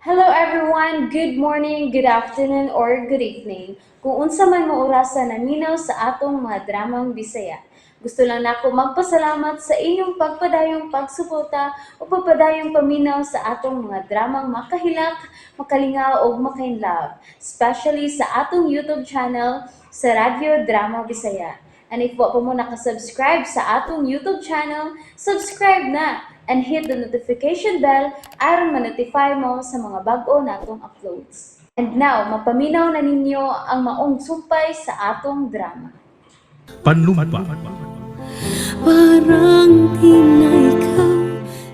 Hello everyone, good morning, good afternoon, or good evening. Kung unsa man mo orasan naminaw sa atong mga dramang Bisaya. Gusto lang nako magpasalamat sa inyong pagpadayong pagsuporta o pagpadayong paminaw sa atong mga dramang makahilak, makalingaw o makainlove, especially sa atong YouTube channel sa Radyo Drama Bisaya. And if wa pa mo nakasubscribe sa atong YouTube channel, subscribe na and hit the notification bell aron ma-notify mo sa mga bag-o natong uploads. And now, mapaminaw na ninyo ang maong sumpay sa atong drama. Panlumpa. Parang di na ikaw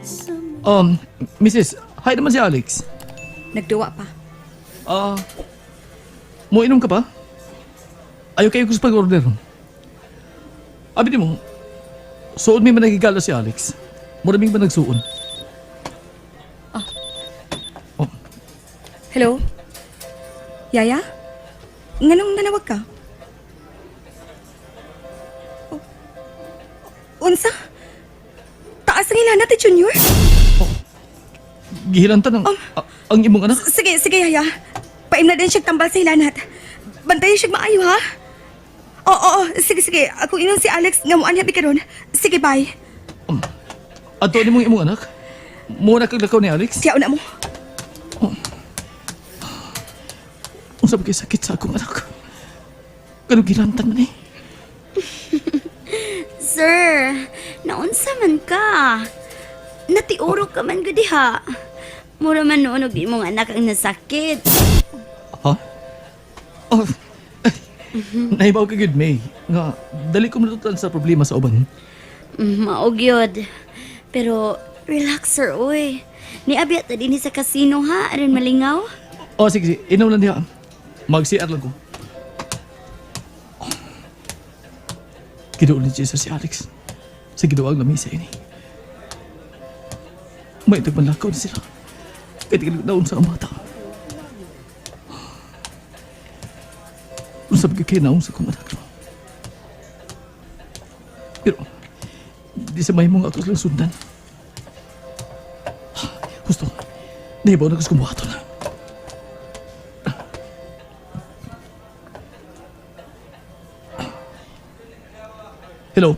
sa... Mrs. Hi naman si Alex. Nagduwa pa. Mo inom ka pa? Ayaw kayo gusto pag-order. Abi di mo, suon may managigala si Alex. Maraming ba nagsuon? Hello? Yaya? Nganong nanawag ka? Oh. Unsa? Taas ang ilan natin, Junior? Gihilantan ang imong anak. Sige, Yaya. Paim na din siya tambal sa ilanat. Bantayan siya maayo, ha? Oo, sige. Ako inon si Alex nga mo anyabi ka ron. Sige, bye. Ato ni mong imong anak? Muna kaglakaw ni Alex? Tiyaw na mo. Ang sabi kayo sakit sa akong anak. Ganun gilantan man eh. Sir, naunsa man ka? Natiuro ka man gudi ha. Mura man noon di mong anak ang nasakit. Ha? Oh, nahibaw ka good, May. Nga, dali ko matutunan sa problema sa uban. Maog yod. Pero, relax sir, uy. Niabiyat na din sa kasino ha, aron malingaw. Oh, sige. Inom lang diha. Mag-CR lang ko. Gidoon ni Jesus si Alex. Sa gidoang lamisa ini. May nagmanlakaw na sila. Kahit daon sa amata. Kung sabi ka kayo naong sa kumatak. Pero, di sa may mga atos lang sundan. Gusto, nahibaw na kasi kumuhato na. Hello?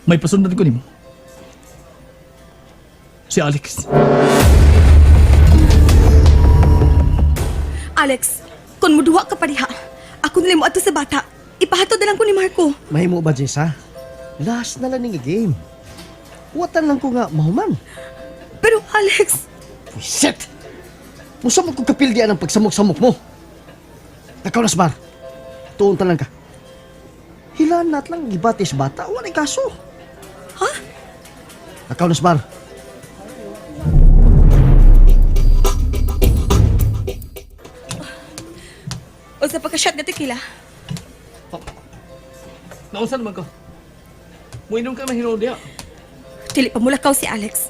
May pasundan ko nimo. Si Alex. Alex, kung muduwa ka pa diha, ako nila mo ato sa bata. Ipahatod na lang ko ni Marco. Mahimo ba, Jessa? Last na lang nga game. Watan lang ko nga mahuman. Pero Alex, Shit! Musa mo kong kapildian ang pagsamok-samok mo. Nakaw na sa bar. Tuon ta lang ka. Hilanat lang gibatis bata. Wala kaso. ha? Nakaw na sa bar. O sa pagka-shot na tequila. Nausan naman ko. Muinom ka mahino diya. Dili pa mulakaw si Alex.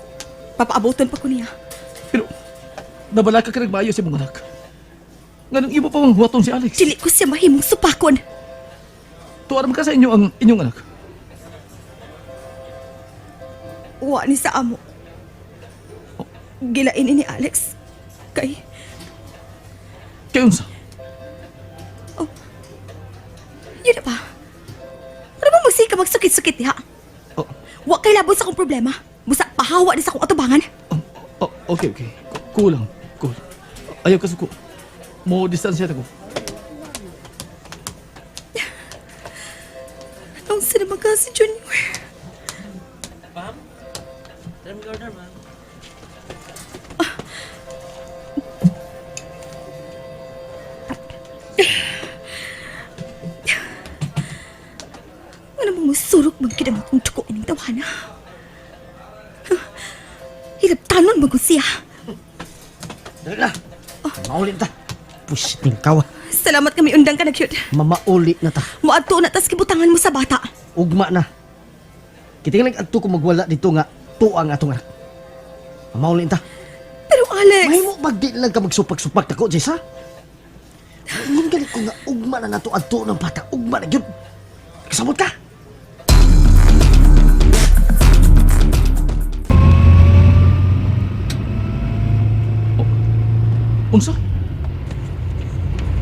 Papaabuton pa ko niya. Pero, nabala ka nagmayo si mong anak. Nga nang ibo pa mang huwaton si Alex. Dili ko siya mahimong supakon. Tuwaram ka sa inyo ang inyong anak. Uwa ni sa amo. Gilain ni Alex. Kay, Kayon sa? yun na ba? Ano ba magsika magsukit-sukit niya? Oh, Wa kay labot sa akong problema. Busa pahawa na sa akong atubangan. okay. Kulang. Cool. Ayaw ka suko. Mo distansya na ko. Anong sinama ka si Junior? Ma'am? Try mo order, ma'am. Ano mong masurok magkidamot ng tuko ining tawana? Hilabtanon mo ko siya. Dali na. Mauli na ta. Push, tingkaw. Salamat kami undang ka na cute. Mamauli na ta. Muadto na tas kibutangan mo sa bata. Ugma na. Kita nga nag-adto ko magwala dito nga tuang atong anak. Mamauli na ta. Pero Alex... Mahimo bagdi lang ka magsupak-supak tako, Jessa. Nung galit ko nga ugma na nato adto ng bata. Ugma na yun. Kasabot ka. Unsa?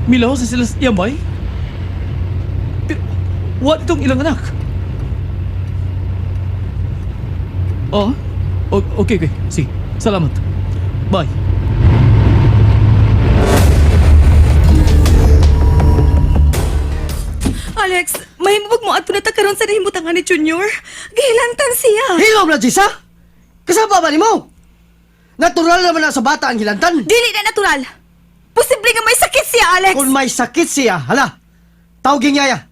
Milaw sa sila yamay? Pero, what itong ilang anak? Oh, okay. Sige, salamat. Bye. Alex, mahimubog mo ato na karon sa nahimutangan ni Junior. Gihilantan siya. Hilom na, Jisa! Kasama ba ni mo? Natural naman na sa bata ang hilantan. Dili na natural. Posible nga may sakit siya, Alex. Kung may sakit siya, hala, tawagin yaya.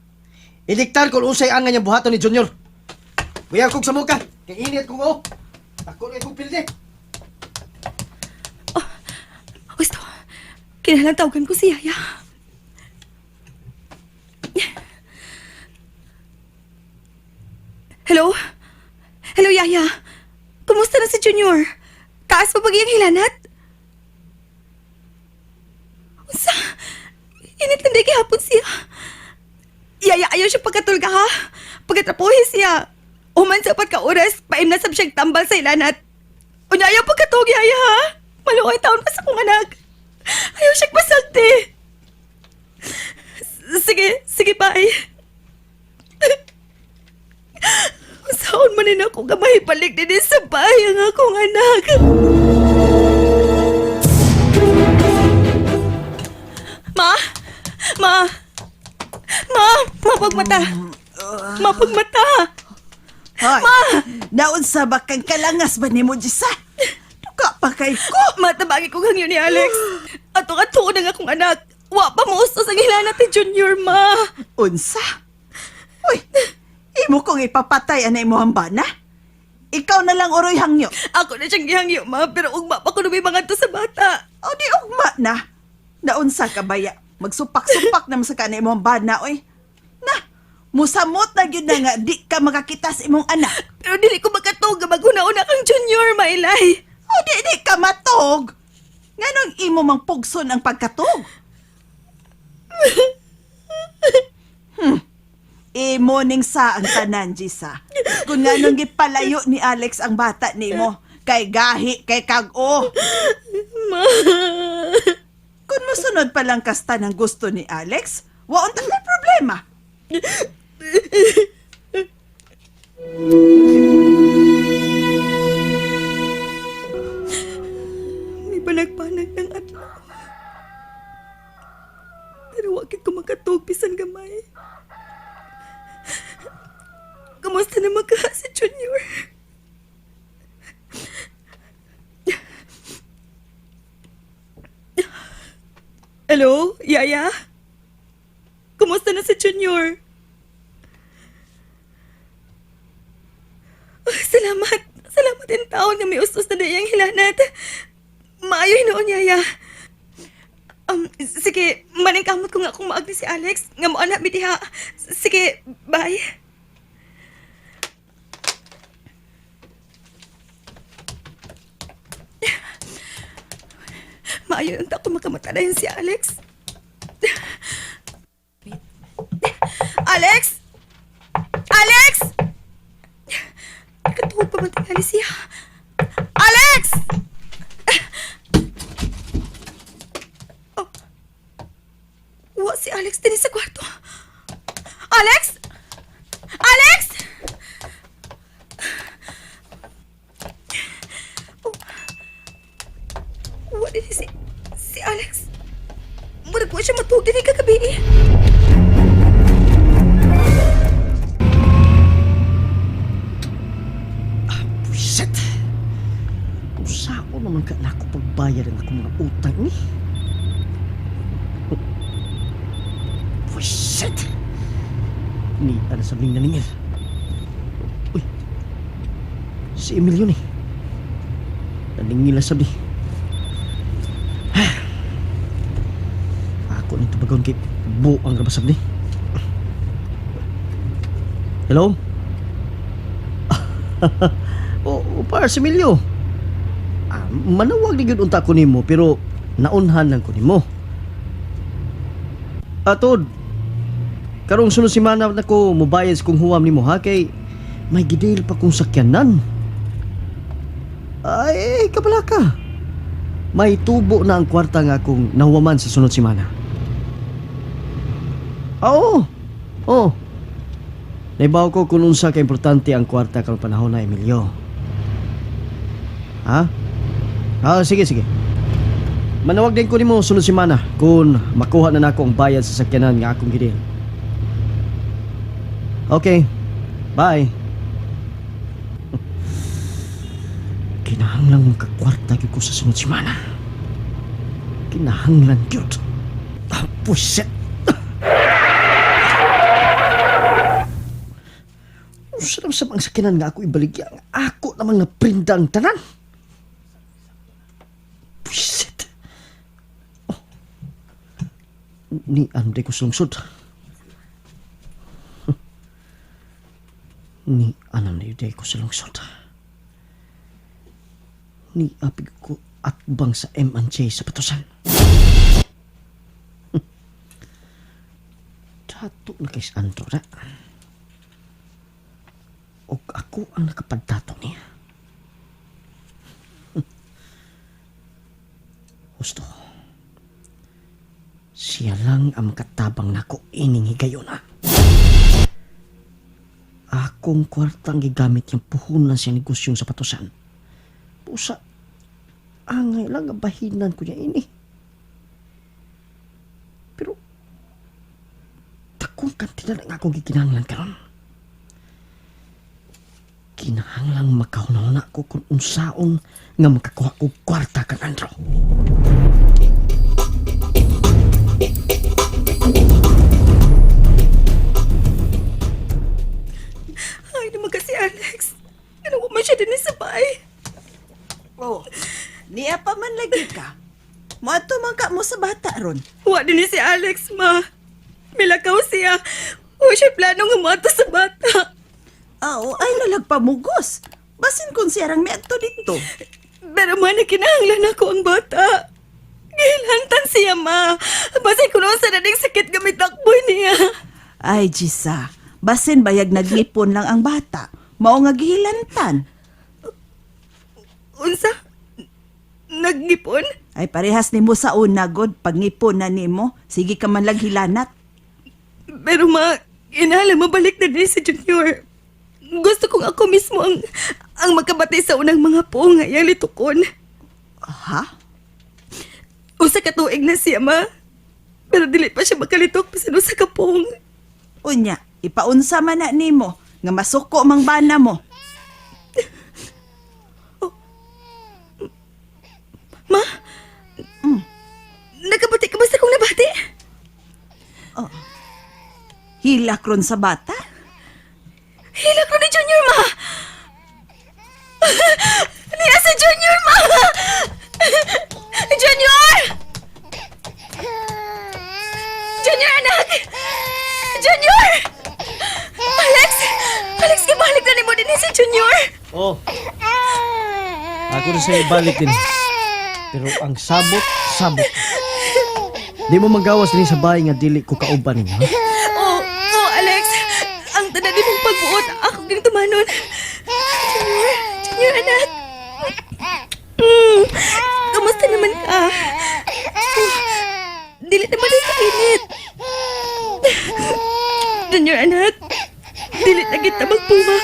Iliktar kung usay ang nganyang buhaton ni Junior. Buya kong sa muka, kay init kong o. Ako na itong pilde. Gusto, kailangan tawagan ko si Yaya. Hello? Hello, Yaya. Kumusta na si Junior? Taas pa iyang hilanat? Unsa? Init na gihapon siya. Yaya, ayaw siya pagkatulga ha? Pagkatrapuhi siya. Uman sa 4 ka oras, paim na sab siyang tambal sa hilanat. Unya, ayaw pagkatog, Yaya ha? Maluoy taon pa sa kong anak. Ayaw siyang masagti. Sige, bye. Saan man na ako gamay balik din sa bahay ang akong anak. Mapagmata. Mapagmata. Hoy, naunsa ba kang kalangas ba ni mo, Jisa? Duka pa kay ko. Matabagi ko hangyo ni Alex. Atong-ato na nga akong anak. Wa pa mo ustos ang hilanat ni Junior, ma. Unsa? Uy, imo kong ipapatay anay mo hambana? Ikaw na lang uroy hangyo. Ako na siyang gihangyo, ma. Pero ugma pa ko mga to sa bata. O di ugma na. Naunsa ka baya? Magsupak-supak naman sa kanay mo hambana, oy. Na, musamot na yun na nga di ka makakita sa imong anak. Pero dili ko magkatog maguna-una kang Junior, mailay. O di ka matog. Nganong imo mang pugson ang pagkatog? Imo ning sa ang tanan, Jisa. Kung nganong gipalayo ni Alex ang bata nimo, kay gahi, kay kag-o. Ma. Kung masunod pa lang kasta ng gusto ni Alex, waon ta may problema. May panagpanag ng adlaw. Pero wakit ko makatog bisan gamay. Kamusta naman ka si Junior? Hello, Yaya? Kumusta na si Junior? Oh, salamat. Salamat din taon na may ustos na dayang hilanat. Maayo hinoon, Yaya. Sige, maningkamot ko nga kung maagdi si Alex. Nga mo anak, bidiha. Sige, bye. Maayo ang tako makamata na yun si Alex. Alex! Alex! Nakatuhog pa man tingali siya. Alex! Oh. Wa si Alex din sa kwarto. Alex! Alex! Oh. Wa din si Alex. Murag ko siya matuhog din kagabi. Buisit! Usa ko naman ka na ako pagbayad ang akong mga utang ni. Buisit! Ni ano sabing naningil. Uy! Si Emilio ni. Naningil na sabi. Ako nito bagon kay Bu ang rabasab ni. Hello? O para si Emilio. Manawag ni gyud unta ko nimo pero naunhan lang ko nimo. Atod. Karong sunod semana na ko mobayad sa kung huwam nimo ha kay may gidil pa kong sakyanan. Ay, kabala ka. may tubo na ang kwarta nga akong nahuwaman sa sunod simana. Oo. Oo. Naibaw ko kung unsa ka importante ang kwarta karong panahon na, Emilio. Ha? Sige, sige. Manawag din ko nimo sunod simana kung makuha na nako ang bayad sa sakyanan nga akong gidil. Okay. Bye. Kinahanglang makakwarta gyud ko sa sunod simana. Kinahanglan gyud. Puset. Sarap sa mga sakyanan nga ako ibaligya nga ako namang naprinda ang tanan. Puset. Oh. Ni Andre ko sungsod. Ni anam na yuday ko sa lungsod. Ni apig ko atbang sa M&J sa Patusan. Dato na kay Andro na. O ako ang nakapaddato niya. Gusto. Siya lang ang makatabang nako ining higayon na. Akong kwartang gigamit yung puhunan sa negosyong sa Patusan. Pusa, angay lang bahinan ko niya ini. Pero, takong kantidad ang akong gikinahanglan karon. Kinahanglang makahuna ko kung unsaon nga makakuha ko kwarta kan Andro. Ay, naman kasi Alex. Ano mo siya din sa bahay? Oh, niya pa man lagi ka. Moadto man ka mo sa bata ron. Wa din ni si Alex, ma. Milakaw siya. O siya plano nga mato sa bata. Ay nalagpamugos. Basin kung siyarang meto dito. Pero ma, nakinahanglan ako ang bata. Gilantan siya, ma. Basin ko noon sa dating sakit gamit takboy niya. Ay, Gisa. Basin bayag naglipon lang ang bata. Mao nga gihilantan. Unsa? Naggipon? Ay parehas nimo sa una god pagngipon na nimo. Sige ka man lang hilanat. Pero ma, inala mabalik na din si Junior. Gusto kong ako mismo ang magkabatay sa unang mga puong nga iyang litukon. Ha? Usa ka tuig na siya, ma. Pero dili pa siya makalitok bisan usa ka puong. Unya, ipaunsa man na nimo nga masuko mang bana mo. Ma? Nagkabuti ka ba sa kong nabati? Hilak ron sa bata? Hilak ko ni Junior, ma! Niya si Junior, ma! Junior! Junior, anak! Junior! Alex! Alex, ibalik na ni mo din si Junior! Oh. Ako na sa'yo balik din. Pero ang sabot. Di mo magawas din sa bahay nga dili ko kauban ninyo, ha? Oh, Alex! Ang tanan din mong pagbuot, ako ging tumanon. Junior, anak! Kamusta naman ka? Dili naman din sa init. Junior, anak! Dili na kita magpumak.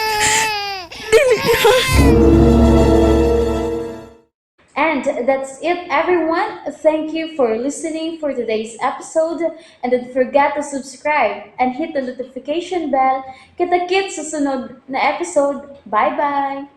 Dili na. And that's it, everyone. Thank you for listening for today's episode. And don't forget to subscribe and hit the notification bell. Kita-kits sa sunod na episode. Bye-bye!